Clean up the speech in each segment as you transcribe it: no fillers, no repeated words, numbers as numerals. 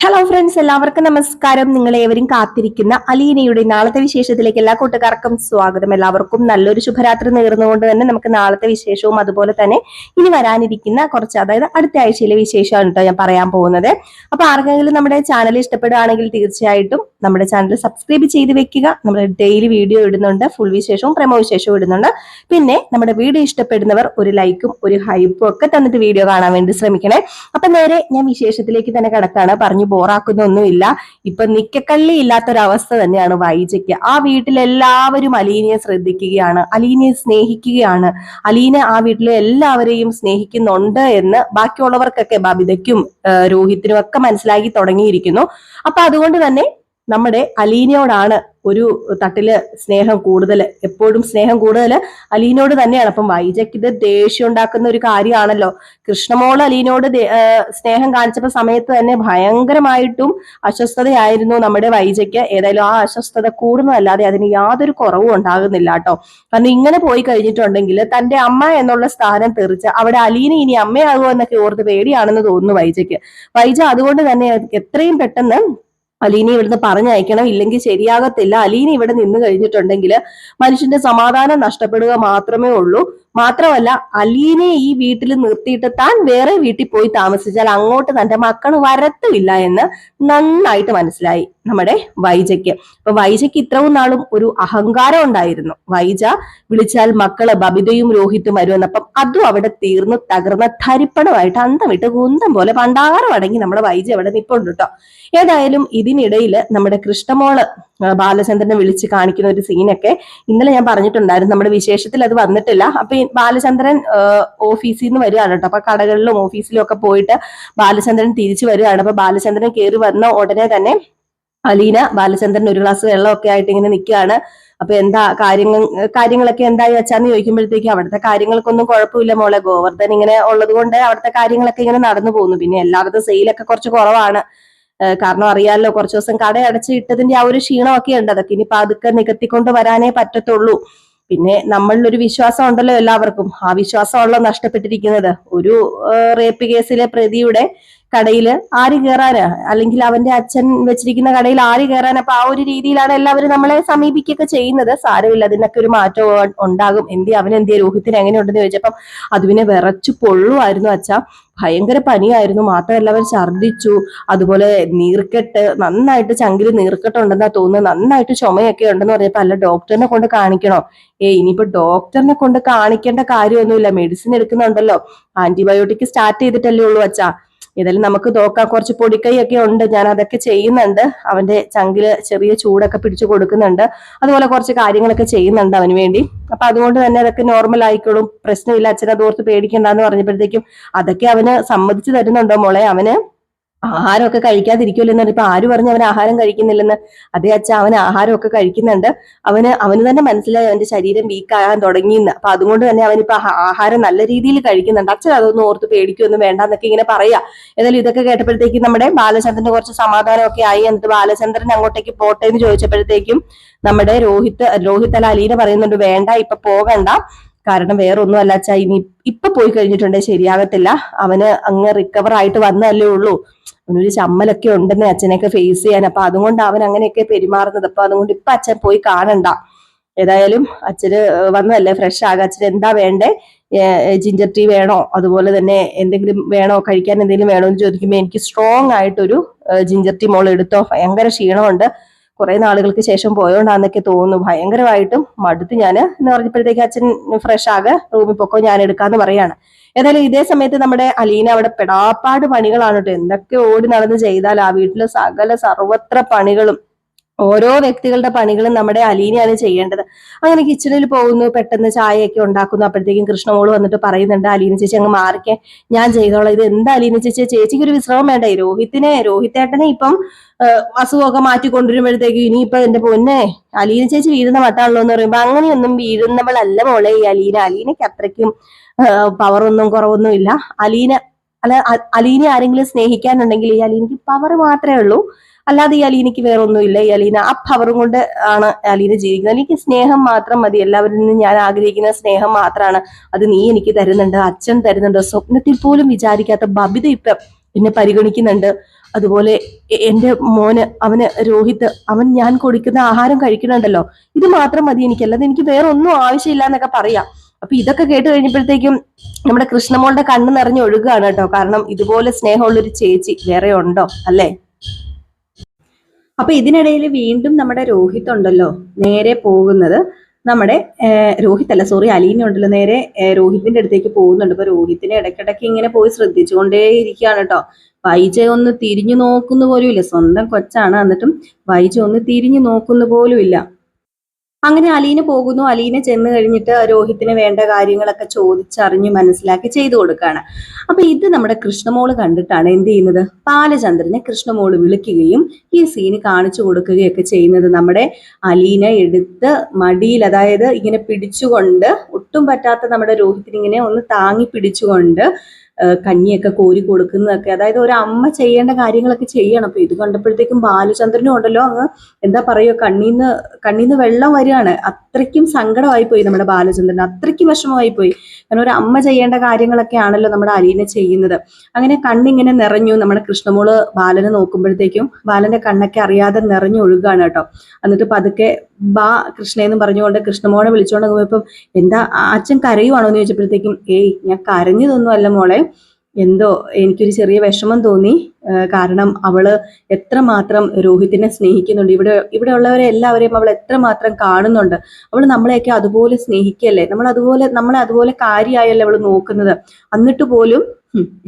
Hello friends, എല്ലാവർക്കും നമസ്കാരം. നിങ്ങളേവരും കാത്തിരിക്കുന്ന അലീനയുടെ നാളത്തെ വിശേഷത്തിലേക്ക് എല്ലാ കൂട്ടുകാർക്കും സ്വാഗതം. എല്ലാവർക്കും നല്ലൊരു ശുഭരാത്രി നേർന്നുകൊണ്ട് തന്നെ നമുക്ക് നാളത്തെ വിശേഷവും അതുപോലെ തന്നെ ഇനി വരാനിരിക്കുന്ന കുറച്ച്, അതായത് അടുത്ത ആഴ്ചയിലെ വിശേഷമാണ് കേട്ടോ ഞാൻ പറയാൻ പോകുന്നത്. അപ്പൊ ആർക്കെങ്കിലും നമ്മുടെ ചാനൽ ഇഷ്ടപ്പെടുകയാണെങ്കിൽ തീർച്ചയായിട്ടും നമ്മുടെ ചാനൽ സബ്സ്ക്രൈബ് ചെയ്ത് വെക്കുക. നമ്മൾ ഡെയിലി വീഡിയോ ഇടുന്നുണ്ട്, ഫുൾ വിശേഷവും പ്രമോ വിശേഷവും ഇടുന്നുണ്ട്. പിന്നെ നമ്മുടെ വീഡിയോ ഇഷ്ടപ്പെടുന്നവർ ഒരു ലൈക്കും ഒരു ഹൈപ്പും ഒക്കെ തന്നിട്ട് വീഡിയോ കാണാൻ വേണ്ടി ശ്രമിക്കണേ. അപ്പൊ നേരെ ഞാൻ വിശേഷത്തിലേക്ക് തന്നെ കിടക്കാണ്. പറഞ്ഞു ബോറാക്കുന്നൊന്നുമില്ല. ഇപ്പൊ നിക്കക്കള്ളി ഇല്ലാത്തൊരവസ്ഥ തന്നെയാണ് വൈജയ്ക്ക്. ആ വീട്ടിലെല്ലാവരും അലീനയെ ശ്രദ്ധിക്കുകയാണ്, അലീനയെ സ്നേഹിക്കുകയാണ്. അലീന ആ വീട്ടിലെ എല്ലാവരെയും സ്നേഹിക്കുന്നുണ്ട് എന്ന് ബാക്കിയുള്ളവർക്കൊക്കെ, ബബിതയ്ക്കും രോഹിത്തിനും ഒക്കെ മനസ്സിലാക്കി തുടങ്ങിയിരിക്കുന്നു. അപ്പൊ അതുകൊണ്ട് തന്നെ നമ്മുടെ അലീനയോടാണ് ഒരു തട്ടില് സ്നേഹം കൂടുതൽ, എപ്പോഴും സ്നേഹം കൂടുതൽ അലീനയോട് തന്നെയാണ്. അപ്പം വൈജയ്ക്ക് ഇത് ദേഷ്യം ഉണ്ടാക്കുന്ന ഒരു കാര്യമാണല്ലോ. കൃഷ്ണമോള് അലീനയോട് സ്നേഹം കാണിച്ചപ്പോ സമയത്ത് തന്നെ ഭയങ്കരമായിട്ടും അസ്വസ്ഥതയായിരുന്നു നമ്മുടെ വൈജയ്ക്ക്. ഏതായാലും ആ അസ്വസ്ഥത കൂടുന്നതല്ലാതെ അതിന് യാതൊരു കുറവും ഉണ്ടാകുന്നില്ല കേട്ടോ. കാരണം ഇങ്ങനെ പോയി കഴിഞ്ഞിട്ടുണ്ടെങ്കിൽ തന്റെ അമ്മ എന്നുള്ള സ്ഥാനം തെറിച്ച് അവിടെ അലീന ഇനി അമ്മയാകുമോ എന്നൊക്കെ ഓർത്ത് പേടിയാണെന്ന് തോന്നുന്നു വൈജയ്ക്ക്. വൈജ അതുകൊണ്ട് തന്നെ എത്രയും പെട്ടെന്ന് അലീന ഇവിടുന്ന് പറഞ്ഞയക്കണം, ഇല്ലെങ്കിൽ ശരിയാകത്തില്ല. അലീന ഇവിടെ നിന്ന് കഴിഞ്ഞിട്ടുണ്ടെങ്കിൽ മനുഷ്യന്റെ സമാധാനം നഷ്ടപ്പെടുക മാത്രമേ ഉള്ളൂ. മാത്രമല്ല, അലീനയെ ഈ വീട്ടിൽ നിർത്തിയിട്ട് താൻ വേറെ വീട്ടിൽ പോയി താമസിച്ചാൽ അങ്ങോട്ട് തന്റെ മക്കൾ വരത്തുമില്ല എന്ന് നന്നായിട്ട് മനസ്സിലായി നമ്മുടെ വൈജയ്ക്ക്. അപ്പൊ വൈജയ്ക്ക് ഇത്രയും നാളും ഒരു അഹങ്കാരം ഉണ്ടായിരുന്നു. വൈജ വിളിച്ചാൽ മക്കള് ബബിതയും രോഹിത്തും വരുമെന്ന്. അപ്പം അതും അവിടെ തീർന്ന് തകർന്ന ധരിപ്പണമായിട്ട് അന്തം വിട്ട് കുന്തം പോലെ പണ്ടാരം അടങ്ങി നമ്മുടെ വൈജ അവിടെ നിൽപ്പുണ്ട് കേട്ടോ. ഏതായാലും ഇതിനിടയിൽ നമ്മുടെ കൃഷ്ണമോള് ബാലചന്ദ്രനെ വിളിച്ച് കാണിക്കുന്ന ഒരു സീനൊക്കെ ഇന്നലെ ഞാൻ പറഞ്ഞിട്ടുണ്ടായിരുന്നു. നമ്മുടെ വിശേഷത്തിൽ അത് വന്നിട്ടില്ല. അപ്പൊ ബാലചന്ദ്രൻ ഓഫീസിൽ നിന്ന് വരികയാണ് കേട്ടോ. അപ്പൊ കടകളിലും ഓഫീസിലും ഒക്കെ പോയിട്ട് ബാലചന്ദ്രൻ തിരിച്ചു വരികയാണ്. അപ്പൊ ബാലചന്ദ്രൻ കയറി വന്ന ഉടനെ അലീന ബാലചന്ദ്രൻ ഒരു ഗ്ലാസ് വെള്ളമൊക്കെ ആയിട്ട് ഇങ്ങനെ നിൽക്കുകയാണ്. അപ്പൊ എന്താ കാര്യങ്ങളൊക്കെ എന്തായി വെച്ചാന്ന് ചോദിക്കുമ്പോഴത്തേക്ക് അവിടുത്തെ കാര്യങ്ങൾക്കൊന്നും കുഴപ്പമില്ല മോളെ, ഗോവർദ്ധൻ ഇങ്ങനെ ഉള്ളത് കൊണ്ട് അവിടുത്തെ കാര്യങ്ങളൊക്കെ ഇങ്ങനെ നടന്നു പോകുന്നു. പിന്നെ എല്ലായിടത്തും സെയിലൊക്കെ കുറച്ച് കുറവാണ്. കാരണം അറിയാമല്ലോ, കുറച്ചു ദിവസം കട അടച്ചിട്ടതിന്റെ ആ ഒരു ക്ഷീണമൊക്കെ ഉണ്ട്. അതൊക്കെ ഇനി പതുക്കെ നികത്തിക്കൊണ്ട് വരാനേ പറ്റത്തുള്ളൂ. പിന്നെ നമ്മളിലൊരു വിശ്വാസം ഉണ്ടല്ലോ എല്ലാവർക്കും, ആ വിശ്വാസമുള്ള നഷ്ടപ്പെട്ടിരിക്കുന്നത്. ഒരു റേപ്പ് കേസിലെ പ്രതിയുടെ കടയില് ആര് കയറാന്, അല്ലെങ്കിൽ അവന്റെ അച്ഛൻ വെച്ചിരിക്കുന്ന കടയിൽ ആര് കയറാൻ. അപ്പൊ ആ ഒരു രീതിയിലാണ് എല്ലാവരും നമ്മളെ സമീപിക്കുകയൊക്കെ ചെയ്യുന്നത്. സാരമില്ല, അതിനൊക്കെ ഒരു മാറ്റം ഉണ്ടാകും. അവനെന്തിയെ രോഹിത്തിന് എങ്ങനെയുണ്ടെന്ന് ചോദിച്ചപ്പം അതുവിനെ വിറച്ചു പൊള്ളുമായിരുന്നു അച്ഛാ, ഭയങ്കര പനിയായിരുന്നു. മാത്രമല്ല അവൻ ഛർദിച്ചു, അതുപോലെ നീർക്കെട്ട്, നന്നായിട്ട് ചങ്കില് നീർക്കെട്ടുണ്ടെന്നാ തോന്നുന്നു, നന്നായിട്ട് ചുമയൊക്കെ ഉണ്ടെന്ന് പറഞ്ഞപ്പോ അല്ല ഡോക്ടറിനെ കൊണ്ട് കാണിക്കണോ? ഇനിയിപ്പോ ഡോക്ടറിനെ കൊണ്ട് കാണിക്കേണ്ട കാര്യമൊന്നുമില്ല, മെഡിസിൻ എടുക്കുന്നുണ്ടല്ലോ, ആന്റിബയോട്ടിക് സ്റ്റാർട്ട് ചെയ്തിട്ടല്ലേ ഉള്ളൂ അച്ഛാ. ഏതായാലും നമുക്ക് നോക്കാം, കുറച്ച് പൊടിക്കൈയൊക്കെ ഉണ്ട്, ഞാൻ അതൊക്കെ ചെയ്യുന്നുണ്ട്. അവന്റെ ചങ്കില് ചെറിയ ചൂടൊക്കെ പിടിച്ചു കൊടുക്കുന്നുണ്ട്, അതുപോലെ കുറച്ച് കാര്യങ്ങളൊക്കെ ചെയ്യുന്നുണ്ട് അവന് വേണ്ടി. അപ്പൊ അതുകൊണ്ട് തന്നെ അതൊക്കെ നോർമൽ ആയിക്കോളും, പ്രശ്നമില്ല അച്ഛൻ, അതോർത്ത് പേടിക്കണ്ടെന്ന് പറഞ്ഞപ്പോഴത്തേക്കും അതൊക്കെ അവന് സമ്മതിച്ചു തരുന്നുണ്ടോ മോളെ? അവന് ആഹാരമൊക്കെ കഴിക്കാതിരിക്കുമല്ലോ എന്ന് പറഞ്ഞപ്പോ ആര് പറഞ്ഞു അവൻ ആഹാരം കഴിക്കുന്നില്ലെന്ന്? അതേ അച്ഛാ, അവൻ ആഹാരമൊക്കെ കഴിക്കുന്നുണ്ട്. അവന് തന്നെ മനസ്സിലായി അവന്റെ ശരീരം വീക്ക് ആകാൻ തുടങ്ങിയെന്ന്. അപ്പൊ അതുകൊണ്ട് തന്നെ അവനിപ്പോ ആഹാരം നല്ല രീതിയിൽ കഴിക്കുന്നുണ്ട്. അച്ഛൻ അതൊന്നും ഓർത്ത് പേടിക്കൊന്നും വേണ്ട എന്നൊക്കെ ഇങ്ങനെ പറയാ. ഏതായാലും ഇതൊക്കെ കേട്ടപ്പോഴത്തേക്കും നമ്മുടെ ബാലചന്ദ്രന് കുറച്ച് സമാധാനമൊക്കെ ആയി. എന്നിട്ട് ബാലചന്ദ്രൻ അങ്ങോട്ടേക്ക് പോട്ടെ എന്ന് ചോദിച്ചപ്പോഴത്തേക്കും നമ്മുടെ രോഹിത് അല്ല അലീന പറയുന്നുണ്ട്, വേണ്ട ഇപ്പൊ പോകണ്ട, കാരണം വേറൊന്നും അല്ല അച്ഛാ, ഇനി ഇപ്പൊ പോയി കഴിഞ്ഞിട്ടുണ്ടെങ്കിൽ ശരിയാകത്തില്ല. അവന് അങ്ങ് റിക്കവർ ആയിട്ട് വന്നല്ലേ ഉള്ളൂ, അവനൊരു ചമ്മലൊക്കെ ഉണ്ടെന്ന് അച്ഛനെയൊക്കെ ഫേസ് ചെയ്യാൻ. അപ്പൊ അതുകൊണ്ട് അവൻ അങ്ങനെയൊക്കെ പെരുമാറുന്നത്. അപ്പൊ അതുകൊണ്ട് ഇപ്പൊ അച്ഛൻ പോയി കാണണ്ട. ഏതായാലും അച്ഛന് വന്നതല്ലേ, ഫ്രഷ് ആകാം. അച്ഛന് എന്താ വേണ്ടേ? ജിഞ്ചർ ടീ വേണോ, അതുപോലെ തന്നെ എന്തെങ്കിലും വേണോ, കഴിക്കാൻ എന്തെങ്കിലും വേണോ എന്ന് ചോദിക്കുമ്പോൾ എനിക്ക് സ്ട്രോങ് ആയിട്ടൊരു ജിഞ്ചർ ടീ മോൾ എടുത്തോ, ഭയങ്കര ക്ഷീണമുണ്ട്, കുറെ നാളുകൾക്ക് ശേഷം പോയോണ്ടാന്നൊക്കെ തോന്നുന്നു, ഭയങ്കരമായിട്ടും മടുത്ത് ഞാൻ എന്ന് പറഞ്ഞപ്പോഴത്തേക്ക് അച്ഛൻ ഫ്രഷ് ആകെ റൂമിൽ പൊക്കോ, ഞാൻ എടുക്കാന്ന് പറയാണ്. ഏതായാലും ഇതേ സമയത്ത് നമ്മുടെ അലീന അവിടെ പെടാപ്പാട് പണികളാണ് കേട്ടോ. എന്തൊക്കെ ഓടി നടന്ന് ചെയ്താൽ ആ വീട്ടില് സർവത്ര പണികളും, ഓരോ വ്യക്തികളുടെ പണികളും നമ്മുടെ അലീനയാണ് ചെയ്യേണ്ടത്. അങ്ങനെ കിച്ചണിൽ പോകുന്നു, പെട്ടെന്ന് ചായയൊക്കെ ഉണ്ടാക്കുന്നു. അപ്പോഴത്തേക്കും കൃഷ്ണമോള് വന്നിട്ട് പറയുന്നുണ്ട്, അലീന ചേച്ചി അങ്ങ് മാറിക്കേ, ഞാൻ ചെയ്തോളാം. ഇത് എന്താ അലീന ചേച്ചി, ചേച്ചിക്ക് ഒരു വിശ്രമം വേണ്ടേ? രോഹിത്തേട്ടനെ ഇപ്പം അസുഖമൊക്കെ മാറ്റി കൊണ്ടുവരുമ്പോഴത്തേക്കും ഇനിയിപ്പൊ എന്റെ പൊന്നെ അലീന ചേച്ചി വീഴുന്ന മട്ടാണല്ലോ എന്ന് പറയുമ്പോ അങ്ങനെയൊന്നും വീഴുന്നവളല്ല മോളെ ഈ അലീന. അലീനയ്ക്ക് അത്രയ്ക്കും പവറൊന്നും കുറവൊന്നും ഇല്ല. അലീന ആരെങ്കിലും സ്നേഹിക്കാനുണ്ടെങ്കിൽ ഈ അലീനയ്ക്ക് പവർ മാത്രമേ ഉള്ളൂ, അല്ലാതെ ഈ അലീനയ്ക്ക് വേറെ ഒന്നുമില്ല. ഈ അലീന ആ പവറും കൊണ്ട് ആണ് അലീന ജീവിക്കുന്നത്. എനിക്ക് സ്നേഹം മാത്രം മതി, എല്ലാവരിൽ നിന്നും ഞാൻ ആഗ്രഹിക്കുന്ന സ്നേഹം മാത്രമാണ്. അത് നീ എനിക്ക് തരുന്നുണ്ട്, അച്ഛൻ തരുന്നുണ്ട്, സ്വപ്നത്തിൽ പോലും വിചാരിക്കാത്ത ബബിത ഇപ്പം എന്നെ പരിഗണിക്കുന്നുണ്ട്. അതുപോലെ എന്റെ മോന് അവന് രോഹിത് അവൻ ഞാൻ കൊടുക്കുന്ന ആഹാരം കഴിക്കണുണ്ടല്ലോ, ഇത് മാത്രം മതി എനിക്ക്, അല്ലാതെ എനിക്ക് വേറെ ഒന്നും ആവശ്യമില്ല എന്നൊക്കെ പറയാം. അപ്പൊ ഇതൊക്കെ കേട്ട് കഴിഞ്ഞപ്പോഴത്തേക്കും നമ്മുടെ കൃഷ്ണമോളുടെ കണ്ണ് നിറഞ്ഞ് ഒഴുകുകയാണ് കേട്ടോ. കാരണം ഇതുപോലെ സ്നേഹമുള്ളൊരു ചേച്ചി വേറെ ഉണ്ടോ അല്ലേ? അപ്പൊ ഇതിനിടയിൽ വീണ്ടും നമ്മുടെ രോഹിത് ഉണ്ടല്ലോ നേരെ പോകുന്നത് നമ്മുടെ രോഹിത് അല്ല, സോറി, അലീന ഉണ്ടല്ലോ നേരെ രോഹിത്തിന്റെ അടുത്തേക്ക് പോകുന്നുണ്ട്. അപ്പൊ രോഹിത്തിനെ ഇടയ്ക്കിടയ്ക്ക് ഇങ്ങനെ പോയി ശ്രദ്ധിച്ചുകൊണ്ടേ ഇരിക്കുകയാണ് കേട്ടോ. വൈജ ഒന്ന് തിരിഞ്ഞു നോക്കുന്ന പോലും ഇല്ല. സ്വന്തം കൊച്ചാണ്, എന്നിട്ടും വൈജ ഒന്ന് തിരിഞ്ഞു നോക്കുന്ന പോലും ഇല്ല. അങ്ങനെ അലീന പോകുന്നു. അലീന ചെന്ന് കഴിഞ്ഞിട്ട് രോഹിത്തിന് വേണ്ട കാര്യങ്ങളൊക്കെ ചോദിച്ചറിഞ്ഞ് മനസ്സിലാക്കി ചെയ്തു കൊടുക്കുകയാണ്. അപ്പൊ ഇത് നമ്മുടെ കൃഷ്ണമോള് കണ്ടിട്ടാണ് എന്ത് ചെയ്യുന്നത്, ബാലചന്ദ്രനെ കൃഷ്ണമോള് വിളിക്കുകയും ഈ സീന് കാണിച്ചു കൊടുക്കുകയൊക്കെ ചെയ്യുന്നത്. നമ്മുടെ അലീന എടുത്ത് മടിയിൽ, അതായത് ഇങ്ങനെ പിടിച്ചുകൊണ്ട്, ഒട്ടും പറ്റാത്ത നമ്മുടെ രോഹിത്തിനെ ഇങ്ങനെ ഒന്ന് താങ്ങി പിടിച്ചുകൊണ്ട് കഞ്ഞിയൊക്കെ കോരി കൊടുക്കുന്നതൊക്കെ, അതായത് ഒരു അമ്മ ചെയ്യേണ്ട കാര്യങ്ങളൊക്കെ ചെയ്യണം. അപ്പൊ ഇത് കണ്ടപ്പോഴത്തേക്കും ബാലചന്ദ്രനും ഉണ്ടല്ലോ അങ്ങ് എന്താ പറയുക, കണ്ണീന്ന് വെള്ളം വരികയാണ്. അത്രയ്ക്കും സങ്കടമായി പോയി നമ്മുടെ ബാലചന്ദ്രൻ, അത്രയ്ക്കും വിഷമമായി പോയി. കാരണം ഒരു അമ്മ ചെയ്യേണ്ട കാര്യങ്ങളൊക്കെ ആണല്ലോ നമ്മുടെ അലീന ചെയ്യുന്നത്. അങ്ങനെ കണ്ണിങ്ങനെ നിറഞ്ഞു. നമ്മുടെ കൃഷ്ണമോള് ബാലനെ നോക്കുമ്പോഴത്തേക്കും ബാലന്റെ കണ്ണൊക്കെ അറിയാതെ നിറഞ്ഞൊഴുകാണ് കേട്ടോ. എന്നിട്ട് പതുക്കെ ബാ കൃഷ്ണയെന്ന് പറഞ്ഞുകൊണ്ട് കൃഷ്ണമോളെ വിളിച്ചുകൊണ്ട് പോകുമ്പം എന്താ അച്ഛൻ കരയുവാണോ എന്ന് ചോദിച്ചപ്പോഴത്തേക്കും ഏയ് ഞാൻ കരഞ്ഞതൊന്നും അല്ല മോളെ, എന്തോ എനിക്കൊരു ചെറിയ വിഷമം തോന്നി. കാരണം അവള് എത്രമാത്രം രോഹിത്തിനെ സ്നേഹിക്കുന്നുണ്ട്, ഇവിടെ ഉള്ളവരെ എല്ലാവരെയും അവൾ എത്രമാത്രം കാണുന്നുണ്ട്. അവൾ നമ്മളെയൊക്കെ അതുപോലെ സ്നേഹിക്കല്ലേ, നമ്മളെ അതുപോലെ കാര്യമായല്ലേ അവൾ നോക്കുന്നത്. എന്നിട്ട് പോലും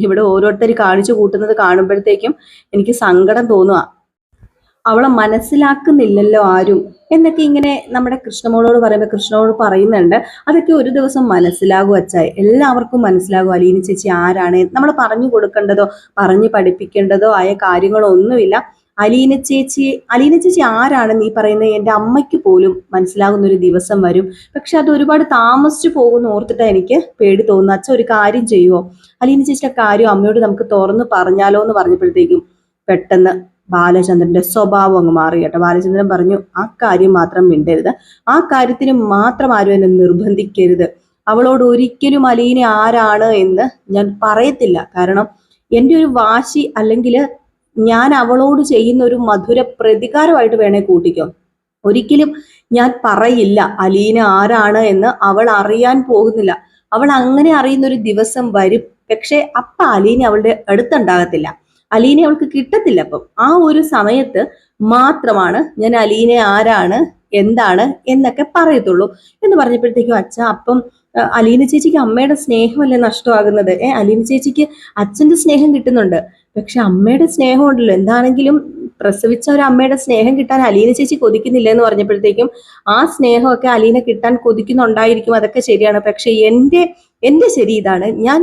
ഇവിടെ ഓരോരുത്തർ കാണിച്ചു കൂട്ടുന്നത് കാണുമ്പോഴത്തേക്കും എനിക്ക് സങ്കടം തോന്നുക. അവളെ മനസ്സിലാക്കുന്നില്ലല്ലോ ആരും എന്നൊക്കെ ഇങ്ങനെ നമ്മുടെ കൃഷ്ണമോളോട് പറയുമ്പോൾ കൃഷ്ണമോളോട് പറയുന്നുണ്ട്, അതൊക്കെ ഒരു ദിവസം മനസ്സിലാകും അച്ചായി, എല്ലാവർക്കും മനസ്സിലാകും അലീന ചേച്ചി ആരാണ്. നമ്മൾ പറഞ്ഞു കൊടുക്കേണ്ടതോ പറഞ്ഞു പഠിപ്പിക്കേണ്ടതോ ആയ കാര്യങ്ങളോ ഒന്നുമില്ല. അലീന ചേച്ചി ആരാണെന്ന് ഈ പറയുന്നത് എൻ്റെ അമ്മയ്ക്ക് പോലും മനസ്സിലാകുന്ന ഒരു ദിവസം വരും. പക്ഷെ അത് ഒരുപാട് താമസിച്ചു പോകുന്ന ഓർത്തിട്ടാണ് എനിക്ക് പേടി തോന്നുന്നു. അച്ഛൻ ഒരു കാര്യം ചെയ്യുമോ, അലീന ചേച്ചിയുടെ കാര്യം അമ്മയോട് നമുക്ക് തുറന്ന് പറഞ്ഞാലോ എന്ന് പറഞ്ഞപ്പോഴത്തേക്കും പെട്ടെന്ന് ബാലചന്ദ്രന്റെ സ്വഭാവം അങ്ങ് മാറി കേട്ടോ. ബാലചന്ദ്രൻ പറഞ്ഞു, ആ കാര്യം മാത്രം മിണ്ടരുത്, ആ കാര്യത്തിന് മാത്രം ആരും എന്നെ നിർബന്ധിക്കരുത്. അവളോട് ഒരിക്കലും അലീന ആരാണ് എന്ന് ഞാൻ പറയത്തില്ല. കാരണം എൻ്റെ ഒരു വാശി, അല്ലെങ്കിൽ ഞാൻ അവളോട് ചെയ്യുന്ന ഒരു മധുര പ്രതികാരമായിട്ട് വേണേ കൂട്ടിക്കോ. ഒരിക്കലും ഞാൻ പറയില്ല അലീന ആരാണ് എന്ന്. അവൾ അറിയാൻ പോകുന്നില്ല. അവൾ അങ്ങനെ അറിയുന്ന ഒരു ദിവസം വരും. പക്ഷെ അപ്പ അലീന അവളുടെ അടുത്തുണ്ടാകത്തില്ല, അലീനെ അവൾക്ക് കിട്ടത്തില്ല. അപ്പം ആ ഒരു സമയത്ത് മാത്രമാണ് ഞാൻ അലീനെ ആരാണ് എന്താണ് എന്നൊക്കെ പറയത്തുള്ളൂ എന്ന് പറഞ്ഞപ്പോഴത്തേക്കും അച്ഛ, അപ്പം അലീന ചേച്ചിക്ക് അമ്മയുടെ സ്നേഹമല്ലേ നഷ്ടമാകുന്നത്? അലീന ചേച്ചിക്ക് അച്ഛന്റെ സ്നേഹം കിട്ടുന്നുണ്ട്, പക്ഷെ അമ്മയുടെ സ്നേഹം ഉണ്ടല്ലോ, എന്താണെങ്കിലും പ്രസവിച്ച ഒരു അമ്മയുടെ സ്നേഹം കിട്ടാൻ അലീന ചേച്ചി കൊതിക്കുന്നില്ല എന്ന് പറഞ്ഞപ്പോഴത്തേക്കും ആ സ്നേഹമൊക്കെ അലീന കിട്ടാൻ കൊതിക്കുന്നുണ്ടായിരിക്കും, അതൊക്കെ ശരിയാണ്. പക്ഷെ എന്റെ ശരി ഇതാണ്, ഞാൻ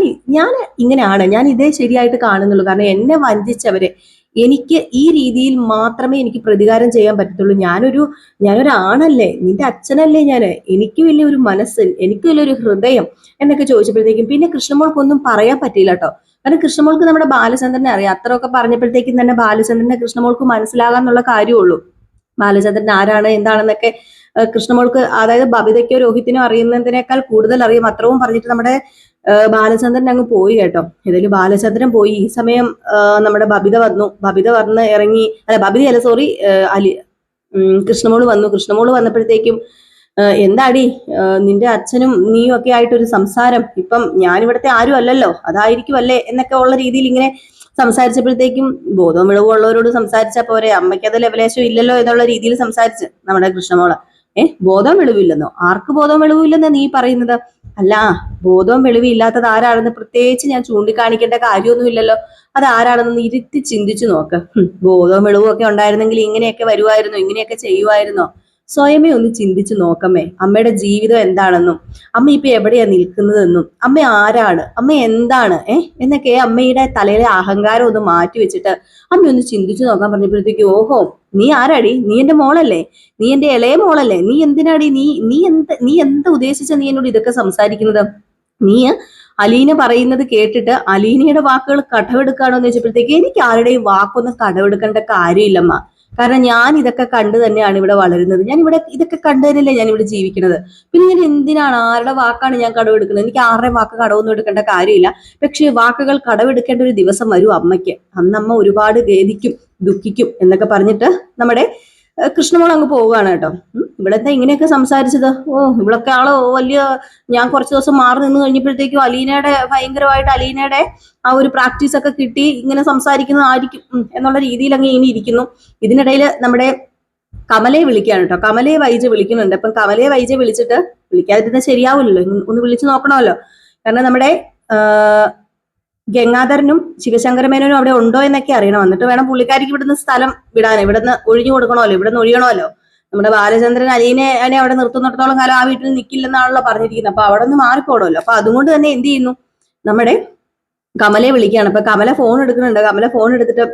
ഇങ്ങനെയാണ്, ഞാൻ ഇതേ ശരിയായിട്ട് കാണുന്നുള്ളൂ. കാരണം എന്നെ വഞ്ചിച്ചവരെ എനിക്ക് ഈ രീതിയിൽ മാത്രമേ എനിക്ക് പ്രതികാരം ചെയ്യാൻ പറ്റത്തുള്ളൂ. ഞാനൊരാണല്ലേ, നിന്റെ അച്ഛനല്ലേ ഞാന്, എനിക്ക് വലിയൊരു മനസ്സ്, എനിക്ക് വലിയൊരു ഹൃദയം എന്നൊക്കെ ചോദിച്ചപ്പോഴത്തേക്കും പിന്നെ കൃഷ്ണമോൾക്കൊന്നും പറയാൻ പറ്റിയില്ല കേട്ടോ. കാരണം കൃഷ്ണമോൾക്ക് നമ്മുടെ ബാലചന്ദ്രനെ അറിയാം. അത്രയൊക്കെ പറഞ്ഞപ്പോഴത്തേക്കും തന്നെ ബാലചന്ദ്രനെ കൃഷ്ണമോൾക്ക് മനസ്സിലാകാന്നുള്ള കാര്യമുള്ളൂ. ബാലചന്ദ്രൻ ആരാണ് എന്താണെന്നൊക്കെ കൃഷ്ണമോൾക്ക്, അതായത് ബബിതയ്ക്കോ രോഹിത്തിനോ അറിയുന്നതിനേക്കാൾ കൂടുതൽ അറിയാം. അത്രയും പറഞ്ഞിട്ട് നമ്മുടെ ബാലചന്ദ്രൻ അങ്ങ് പോയി കേട്ടോ. ഏതായാലും ബാലചന്ദ്രൻ പോയി. ഈ സമയം നമ്മുടെ ബബിത വന്ന് ഇറങ്ങി, അല്ല ബബിതയല്ല സോറി, കൃഷ്ണമോള് വന്നപ്പോഴത്തേക്കും എന്താടി നിന്റെ അച്ഛനും നീയും ഒക്കെ ആയിട്ടൊരു സംസാരം, ഇപ്പം ഞാനിവിടുത്തെ ആരും അല്ലല്ലോ, അതായിരിക്കും അല്ലേ എന്നൊക്കെ ഉള്ള രീതിയിൽ ഇങ്ങനെ സംസാരിച്ചപ്പോഴത്തേക്കും ബോധവും വിളവും ഉള്ളവരോട് സംസാരിച്ചാൽ പോരെ, അമ്മയ്ക്ക് അത് ലെവലേശം ഇല്ലല്ലോ എന്നുള്ള രീതിയിൽ സംസാരിച്ച് നമ്മുടെ കൃഷ്ണമോള്. ബോധവും വെളിവില്ലെന്നോ? ആർക്ക് ബോധവും വെളിവില്ലെന്നോ നീ പറയുന്നത്? അല്ല, ബോധവും വെളിവും ഇല്ലാത്തത് ആരാണെന്ന് പ്രത്യേകിച്ച് ഞാൻ ചൂണ്ടിക്കാണിക്കേണ്ട കാര്യമൊന്നുമില്ലല്ലോ. അത് ആരാണെന്ന് ഇരുത്തി ചിന്തിച്ചു നോക്ക്. ബോധവും വെളിവും ഒക്കെ ഉണ്ടായിരുന്നെങ്കിൽ ഇങ്ങനെയൊക്കെ വരുമായിരുന്നോ, ഇങ്ങനെയൊക്കെ ചെയ്യുമായിരുന്നോ? സ്വയമേ ഒന്ന് ചിന്തിച്ചു നോക്കമ്മേ, അമ്മയുടെ ജീവിതം എന്താണെന്നും അമ്മ ഇപ്പൊ എവിടെയാ നിൽക്കുന്നതെന്നും അമ്മ ആരാണ്, അമ്മ എന്താണ് എന്നൊക്കെ അമ്മയുടെ തലയിലെ അഹങ്കാരം ഒന്ന് മാറ്റി വെച്ചിട്ട് അമ്മ ഒന്ന് ചിന്തിച്ചു നോക്കാൻ പറഞ്ഞപ്പോഴത്തേക്ക് ഓഹോ, നീ ആരാടി, നീ എന്റെ മോളല്ലേ, നീ എന്റെ ഇളയ മോളല്ലേ, നീ എന്തിനാടി, നീ എന്താ ഉദ്ദേശിച്ച നീ എന്നോട് ഇതൊക്കെ സംസാരിക്കുന്നത്? നീ അലീന പറയുന്നത് കേട്ടിട്ട് അലീനയുടെ വാക്കുകൾ കടമെടുക്കുകയാണോ എന്ന് വെച്ചപ്പോഴത്തേക്ക് എനിക്ക് ആരുടെയും വാക്കൊന്നും കടമെടുക്കേണ്ട കാര്യമില്ലമ്മ. കാരണം ഞാൻ ഇതൊക്കെ കണ്ടു തന്നെയാണ് ഇവിടെ വളരുന്നത്, ഞാൻ ഇവിടെ ഇതൊക്കെ കണ്ടു തന്നെയല്ലേ ഞാൻ ഇവിടെ ജീവിക്കുന്നത്. പിന്നെ ഞാൻ എന്തിനാണ്, ആരുടെ വാക്കാണ് ഞാൻ കടമെടുക്കുന്നത്? എനിക്ക് ആരുടെയും വാക്ക് കടമൊന്നും എടുക്കേണ്ട കാര്യമില്ല. പക്ഷേ വാക്കുകൾ കടമെടുക്കേണ്ട ഒരു ദിവസം വരും അമ്മയ്ക്ക്. അന്ന് അമ്മ ഒരുപാട് ഖേദിക്കും, ദുഃഖിക്കും എന്നൊക്കെ പറഞ്ഞിട്ട് നമ്മുടെ കൃഷ്ണമോൾ അങ്ങ് പോവുകയാണ് കേട്ടോ. ഇവിടെന്താ ഇങ്ങനെയൊക്കെ സംസാരിച്ചത്? ഇവളൊക്കെ ആള് വലിയ, ഞാൻ കുറച്ച് ദിവസം മാറി നിന്ന് കഴിഞ്ഞപ്പോഴത്തേക്കും അലീനയുടെ ഭയങ്കരമായിട്ട് അലീനയുടെ ആ ഒരു പ്രാക്ടീസ് ഒക്കെ കിട്ടി ഇങ്ങനെ സംസാരിക്കുന്നതായിരിക്കും എന്നുള്ള രീതിയിൽ അങ്ങ് ഇനി ഇരിക്കുന്നു. ഇതിനിടയിൽ നമ്മുടെ കമലയെ വിളിക്കുകയാണ് കേട്ടോ. കമലയെ വൈജ വിളിക്കുന്നുണ്ട്. അപ്പം കമലയെ വൈജ വിളിച്ചിട്ട്, വിളിക്കാതിരുന്ന ശരിയാവില്ലല്ലോ, ഒന്ന് വിളിച്ചു നോക്കണമല്ലോ. കാരണം നമ്മുടെ ഗംഗാധരനും ശിവശങ്കരമേനോനും അവിടെ ഉണ്ടോ എന്നൊക്കെ അറിയണം. എന്നിട്ട് വേണം പുള്ളിക്കാരിക്ക് ഇവിടുന്ന് സ്ഥലം വിടാൻ, ഇവിടുന്ന് ഒഴിഞ്ഞു കൊടുക്കണമല്ലോ, ഇവിടുന്ന് ഒഴിയണമല്ലോ. നമ്മുടെ ബാലചന്ദ്രൻ അലീനെ അവിടെ നിർത്തുന്നിടത്തോളം കാലം ആ വീട്ടിൽ നിൽക്കില്ലെന്നാണല്ലോ പറഞ്ഞിരിക്കുന്നത്. അപ്പൊ അവിടെ നിന്ന് മാറിപ്പോടല്ലോ. അപ്പൊ അതുകൊണ്ട് തന്നെ എന്ത് ചെയ്യുന്നു, നമ്മുടെ കമലയെ വിളിക്കുകയാണ്. അപ്പൊ കമല ഫോൺ എടുക്കുന്നുണ്ട്. കമല ഫോൺ എടുത്തിട്ട്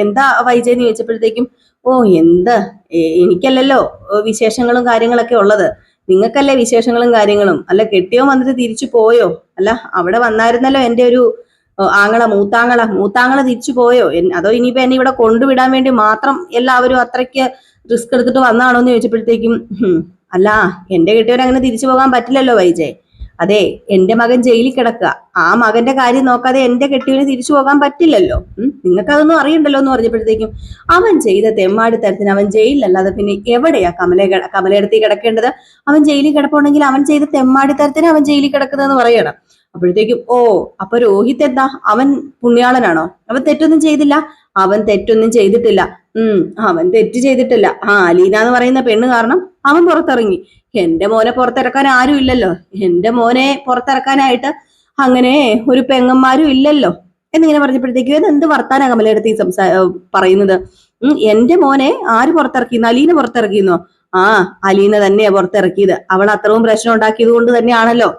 എന്താ വൈജയെന്ന് ചോദിച്ചപ്പോഴത്തേക്കും, എന്താ, എനിക്കല്ലല്ലോ വിശേഷങ്ങളും കാര്യങ്ങളൊക്കെ ഉള്ളത്, നിങ്ങൾക്കല്ലേ വിശേഷങ്ങളും കാര്യങ്ങളും. അല്ല കെട്ടിയോ വന്നിട്ട് തിരിച്ചു പോയോ? അല്ല അവിടെ വന്നായിരുന്നല്ലോ എൻ്റെ ഒരു മൂത്താങ്ങള തിരിച്ചു പോയോ? അതോ ഇനിയിപ്പോ എന്നെ ഇവിടെ കൊണ്ടുവിടാൻ വേണ്ടി മാത്രം എല്ലാവരും അത്രയ്ക്ക് റിസ്ക് എടുത്തിട്ട് വന്നാണോ എന്ന് ചോദിച്ചപ്പോഴത്തേക്കും, അല്ല എന്റെ കെട്ടിയവരങ്ങനെ തിരിച്ചു പോകാൻ പറ്റില്ലല്ലോ വൈജയ്. അതെ, എന്റെ മകൻ ജയിലിൽ കിടക്കുക, ആ മകന്റെ കാര്യം നോക്കാതെ എന്റെ കെട്ടിയവന് തിരിച്ചു പോകാൻ പറ്റില്ലല്ലോ. നിങ്ങൾക്ക് അതൊന്നും അറിയണ്ടല്ലോ എന്ന് പറഞ്ഞപ്പോഴത്തേക്കും, അവൻ ചെയ്ത തെമ്മാടിത്തരത്തിന് അവൻ ജയിലിലല്ലാതെ പിന്നെ എവിടെയാ കമലയിടത്തി കിടക്കേണ്ടത്? അവൻ ജയിലിൽ കിടപ്പുണ്ടെങ്കിൽ അവൻ ചെയ്ത തെമ്മാടിത്തരത്തിന് അവൻ ജയിലിൽ കിടക്കുന്നതെന്ന് പറയണം. അപ്പോഴത്തേക്കും അപ്പൊ രോഹിത് എന്താ, അവൻ പുണ്യാളനാണോ? അവൻ തെറ്റൊന്നും ചെയ്തില്ല. അവൻ തെറ്റൊന്നും ചെയ്തിട്ടില്ല. അവൻ തെറ്റ് ചെയ്തിട്ടില്ല. അലീന എന്ന് പറയുന്ന പെണ്ണ് കാരണം അവൻ പുറത്തിറങ്ങി. എന്റെ മോനെ പുറത്തിറക്കാൻ ആരും ഇല്ലല്ലോ, എന്റെ മോനെ പുറത്തിറക്കാനായിട്ട് അങ്ങനെ ഒരു പെങ്ങന്മാരും ഇല്ലല്ലോ എന്നിങ്ങനെ പറഞ്ഞപ്പോഴത്തേക്കും, ഇതെന്ത് വർത്താന കമലയെടുത്ത് ഈ പറയുന്നത്? എന്റെ മോനെ ആര് പുറത്തിറക്കിയെന്ന്? അലീന പുറത്തിറക്കിയെന്നോ? അലീന തന്നെയാ പുറത്തിറക്കിയത്. അവൾ അത്രയും പ്രശ്നം ഉണ്ടാക്കിയത് കൊണ്ട് തന്നെയാണല്ലോ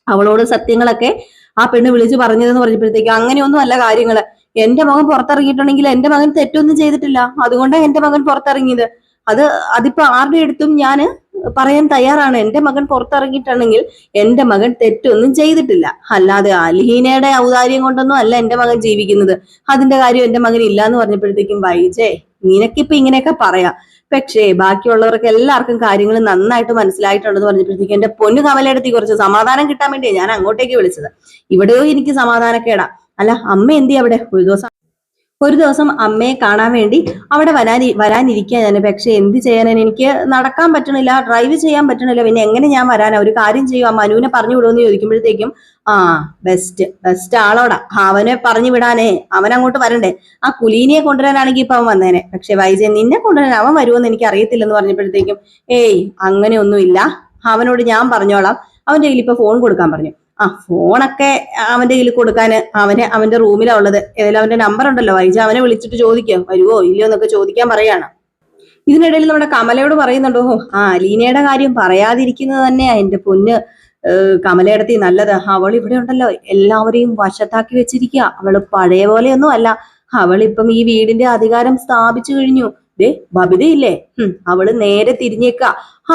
അവളോട് സത്യങ്ങളൊക്കെ ആ പെണ്ണ് വിളിച്ചു പറഞ്ഞതെന്ന് പറഞ്ഞപ്പോഴത്തേക്കും, അങ്ങനെയൊന്നും അല്ല കാര്യങ്ങള്. എന്റെ മകൻ പുറത്തിറങ്ങിയിട്ടുണ്ടെങ്കിൽ എന്റെ മകൻ തെറ്റൊന്നും ചെയ്തിട്ടില്ല, അതുകൊണ്ടാണ് എന്റെ മകൻ പുറത്തിറങ്ങിയത്. അതിപ്പോ ആരുടെ അടുത്തും ഞാൻ പറയാൻ തയ്യാറാണ്. എന്റെ മകൻ പുറത്തിറങ്ങിയിട്ടുണ്ടെങ്കിൽ എന്റെ മകൻ തെറ്റൊന്നും ചെയ്തിട്ടില്ല, അല്ലാതെ അലീനയുടെ ഔദാര്യം കൊണ്ടൊന്നും അല്ല എന്റെ മകൻ ജീവിക്കുന്നത്. അതിന്റെ കാര്യം എന്റെ മകൻ ഇല്ല എന്ന് പറഞ്ഞപ്പോഴത്തേക്കും, വൈജയ് നിനക്കിപ്പോ ഇങ്ങനെയൊക്കെ പറയാം, പക്ഷേ ബാക്കിയുള്ളവർക്ക് എല്ലാവർക്കും കാര്യങ്ങൾ നന്നായിട്ട് മനസ്സിലായിട്ടുണ്ടെന്ന് പറഞ്ഞപ്പോഴത്തേക്കും, എന്റെ പൊന്നു കമലയെടുത്ത് കുറച്ച് സമാധാനം കിട്ടാൻ വേണ്ടിയാണ് ഞാൻ അങ്ങോട്ടേക്ക് വിളിച്ചത്. ഇവിടെയോ എനിക്ക് സമാധാനക്കേടാ. അല്ല അമ്മ എന്തി അവിടെ? ഒരു ദിവസം അമ്മയെ കാണാൻ വേണ്ടി അവിടെ വരാനിരിക്കുക ഞാൻ. പക്ഷെ എന്ത് ചെയ്യാനാണ്, എനിക്ക് നടക്കാൻ പറ്റണില്ല, ഡ്രൈവ് ചെയ്യാൻ പറ്റണില്ല, പിന്നെ എങ്ങനെ ഞാൻ വരാനാ? ഒരു കാര്യം ചെയ്യുക, മനുവിനെ പറഞ്ഞു വിടുമെന്ന് ചോദിക്കുമ്പോഴത്തേക്കും, ബെസ്റ്റ് ആളോടാ, അവനെ പറഞ്ഞു വിടാനേ, അവൻ അങ്ങോട്ട് വരണ്ടേ, ആ കുലീനിയെ കൊണ്ടുവരാനാണെങ്കിൽ ഇപ്പൊ അവൻ വന്നേനെ. പക്ഷെ വൈജയൻ നിന്നെ കൊണ്ടുവരാൻ അവൻ വരുമെന്ന് എനിക്ക് അറിയത്തില്ലെന്ന് പറഞ്ഞപ്പോഴത്തേക്കും, അങ്ങനെയൊന്നുമില്ല, അവനോട് ഞാൻ പറഞ്ഞോളാം, അവന്റെ കയ്യിൽ ഇപ്പൊ ഫോൺ കൊടുക്കാൻ പറഞ്ഞു. ഫോണൊക്കെ അവന്റെ കയ്യിൽ കൊടുക്കാൻ, അവന്റെ റൂമിലാ ഉള്ളത്. ഏതായാലും അവന്റെ നമ്പർ ഉണ്ടല്ലോ, വൈജ അവനെ വിളിച്ചിട്ട് ചോദിക്കാം വരുവോ ഇല്ലയോ എന്നൊക്കെ ചോദിക്കാൻ പറയാണ്. ഇതിനിടയിൽ നമ്മുടെ കമലയോട് പറയുന്നുണ്ടോ, അലീനയുടെ കാര്യം പറയാതിരിക്കുന്നത് തന്നെയാ എന്റെ പൊന്ന് കമലയിടത്തി നല്ലത്. അവൾ ഇവിടെ ഉണ്ടല്ലോ എല്ലാവരെയും വശത്താക്കി വെച്ചിരിക്കുക. അവള് പഴയ പോലെയൊന്നും അല്ല, അവളിപ്പം ഈ വീടിന്റെ അധികാരം സ്ഥാപിച്ചു കഴിഞ്ഞു. ബബിതയില്ലേ, അവള് നേരെ തിരിഞ്ഞേക്ക.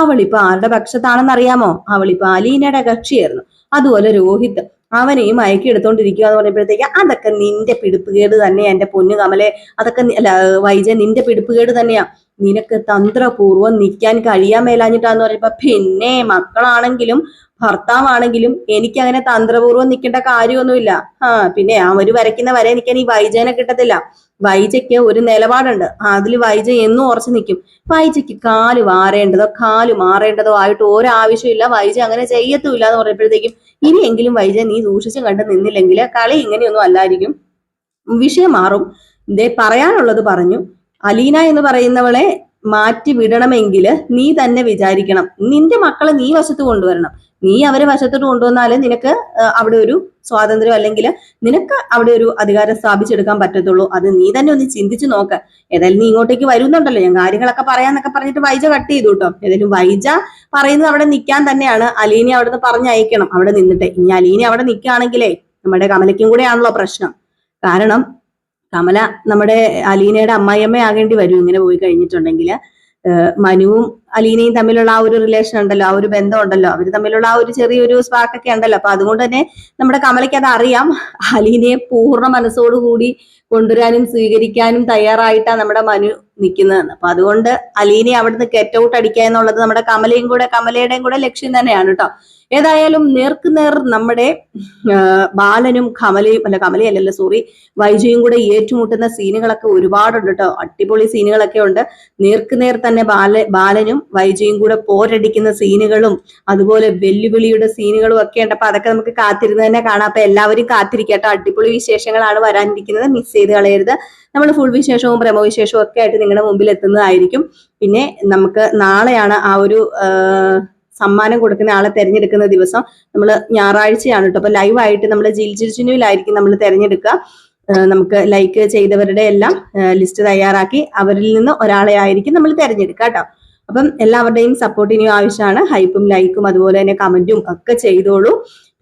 അവളിപ്പോ ആരുടെ പക്ഷത്താണെന്ന് അറിയാമോ? അവളിപ്പോ അലീനയുടെ കക്ഷിയായിരുന്നു. അതുപോലെ രോഹിത് അവനെയും മയക്കി എടുത്തോണ്ടിരിക്കുക എന്ന് പറഞ്ഞപ്പോഴത്തേക്ക്, അതൊക്കെ നിന്റെ പിടിപ്പുകേട് തന്നെയാ എന്റെ പൊന്നു കമലെ, അതൊക്കെ വൈജ നിന്റെ പിടിപ്പുകേട് തന്നെയാ. നിനക്ക് തന്ത്രപൂർവ്വം നിൽക്കാൻ കഴിയാൻ മേലാഞ്ഞിട്ടാന്ന് പറയുമ്പോ, പിന്നെ മക്കളാണെങ്കിലും ഭർത്താവാണെങ്കിലും എനിക്ക് അങ്ങനെ തന്ത്രപൂർവ്വം നിൽക്കേണ്ട കാര്യമൊന്നുമില്ല. പിന്നെ ഒരു വരയ്ക്കുന്ന വരെ നിൽക്കാൻ ഈ വൈജനെ കിട്ടത്തില്ല. വൈജയ്ക്ക് ഒരു നിലപാടുണ്ട്, അതിൽ വൈജ എന്നും ഉറച്ചു നിൽക്കും. വൈജയ്ക്ക് കാല് മാറേണ്ടതോ ആയിട്ട് ഒരാവശ്യമില്ല, വൈജ അങ്ങനെ ചെയ്യത്തുമില്ല എന്ന് പറഞ്ഞപ്പോഴത്തേക്കും, ഇനിയെങ്കിലും വൈജ നീ സൂക്ഷിച്ചും കണ്ട് നിന്നില്ലെങ്കിൽ കളി ഇങ്ങനെയൊന്നും അല്ലായിരിക്കും, വിഷയം മാറും. പറയാനുള്ളത് പറഞ്ഞു. അലീന എന്ന് പറയുന്നവളെ മാറ്റി വിടണമെങ്കിൽ നീ തന്നെ വിചാരിക്കണം, നിന്റെ മക്കളെ നീ വശത്ത് കൊണ്ടുവരണം. നീ അവരെ വശത്തോട്ട് കൊണ്ടുവന്നാലേ നിനക്ക് അവിടെ ഒരു സ്വാതന്ത്ര്യം, അല്ലെങ്കിൽ നിനക്ക് അവിടെ ഒരു അധികാരം സ്ഥാപിച്ചെടുക്കാൻ പറ്റത്തുള്ളൂ. അത് നീ തന്നെ ഒന്ന് ചിന്തിച്ചു നോക്ക്. ഏതായാലും നീ ഇങ്ങോട്ടേക്ക് വരുന്നുണ്ടല്ലോ, ഞാൻ കാര്യങ്ങളൊക്കെ പറയാന്നൊക്കെ പറഞ്ഞിട്ട് വൈജ കട്ട് ചെയ്തു കേട്ടോ. ഏതായാലും വൈജ പറയുന്നത് അവിടെ നിൽക്കാൻ തന്നെയാണ്. അലീനെ അവിടെ നിന്ന് പറഞ്ഞയക്കണം, അവിടെ നിന്നിട്ട്. ഇനി അലീനെ അവിടെ നിൽക്കുകയാണെങ്കിലേ നമ്മുടെ കമലയ്ക്കും കൂടെ ആണല്ലോ പ്രശ്നം. കാരണം കമല നമ്മുടെ അലീനയുടെ അമ്മായിയമ്മ ആകേണ്ടി വരും ഇങ്ങനെ പോയി കഴിഞ്ഞിട്ടുണ്ടെങ്കിൽ. മനുവും അലീനയും തമ്മിലുള്ള ആ ഒരു റിലേഷൻ ഉണ്ടല്ലോ, ആ ഒരു ബന്ധം ഉണ്ടല്ലോ, അവർ തമ്മിലുള്ള ആ ഒരു ചെറിയൊരു സ്പാർക്ക് ഒക്കെ ഉണ്ടല്ലോ. അപ്പൊ അതുകൊണ്ട് തന്നെ നമ്മുടെ കമലയ്ക്ക് അത് അറിയാം. അലീനയെ പൂർണ്ണ മനസ്സോടുകൂടി കൊണ്ടുവരാനും സ്വീകരിക്കാനും തയ്യാറായിട്ടാണ് നമ്മുടെ മനു നിൽക്കുന്നതെന്ന്. അപ്പൊ അതുകൊണ്ട് അലീനയെ അവിടുന്ന് ഗെറ്റ് ഔട്ട് അടിക്കുക എന്നുള്ളത് നമ്മുടെ കമലയുടെയും കൂടെ ലക്ഷ്യം തന്നെയാണ് കേട്ടോ. ഏതായാലും നേർക്കുനേർ നമ്മുടെ ബാലനും കമലയല്ലല്ലോ സോറി, വൈജയും കൂടെ ഏറ്റുമുട്ടുന്ന സീനുകളൊക്കെ ഒരുപാടുണ്ട് കേട്ടോ. അടിപൊളി സീനുകളൊക്കെ ഉണ്ട്. നേർക്കുനേർ തന്നെ ബാലനും വൈജയും കൂടെ പോരടിക്കുന്ന സീനുകളും അതുപോലെ വെല്ലുവിളിയുടെ സീനുകളും ഒക്കെ ഉണ്ട്. അപ്പൊ അതൊക്കെ നമുക്ക് കാത്തിരുന്ന് തന്നെ കാണാം. അപ്പൊ എല്ലാവരും കാത്തിരിക്കട്ടോ. അടിപൊളി വിശേഷങ്ങളാണ് വരാനിരിക്കുന്നത്, മിസ് ചെയ്ത് കളയരുത്. നമ്മൾ ഫുൾ വിശേഷവും പ്രമോ വിശേഷവും ഒക്കെ ആയിട്ട് നിങ്ങളുടെ മുമ്പിൽ എത്തുന്നതായിരിക്കും. പിന്നെ നമുക്ക് നാളെയാണ് ആ ഒരു സമ്മാനം കൊടുക്കുന്ന ആളെ തെരഞ്ഞെടുക്കുന്ന ദിവസം. നമ്മൾ ഞായറാഴ്ചയാണ് കേട്ടോ. അപ്പൊ ലൈവായിട്ട് നമ്മൾ ജിൽജിൽചിനുവിലായിരിക്കും നമ്മൾ തെരഞ്ഞെടുക്കുക. നമുക്ക് ലൈക്ക് ചെയ്തവരുടെ എല്ലാം ലിസ്റ്റ് തയ്യാറാക്കി അവരിൽ നിന്ന് ഒരാളെ ആയിരിക്കും നമ്മൾ തെരഞ്ഞെടുക്കുക കേട്ടോ. അപ്പം എല്ലാവരുടെയും സപ്പോർട്ടിനും ആവശ്യമാണ്. ഹൈപ്പും ലൈക്കും അതുപോലെ തന്നെ കമന്റും ഒക്കെ ചെയ്തോളൂ.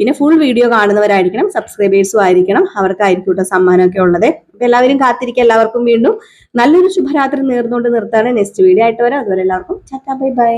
പിന്നെ ഫുൾ വീഡിയോ കാണുന്നവരായിരിക്കണം, സബ്സ്ക്രൈബേഴ്സും ആയിരിക്കണം, അവർക്കായിരിക്കും കേട്ടോ സമ്മാനമൊക്കെ ഉള്ളത്. അപ്പൊ എല്ലാവരും കാത്തിരിക്കുക. എല്ലാവർക്കും വീണ്ടും നല്ലൊരു ശുഭരാത്രി നേർന്നുകൊണ്ട് നിർത്താണ്. നെക്സ്റ്റ് വീഡിയോ ആയിട്ട് വരാം. അതുവരെ എല്ലാവർക്കും ടാറ്റാ ബൈ ബൈ.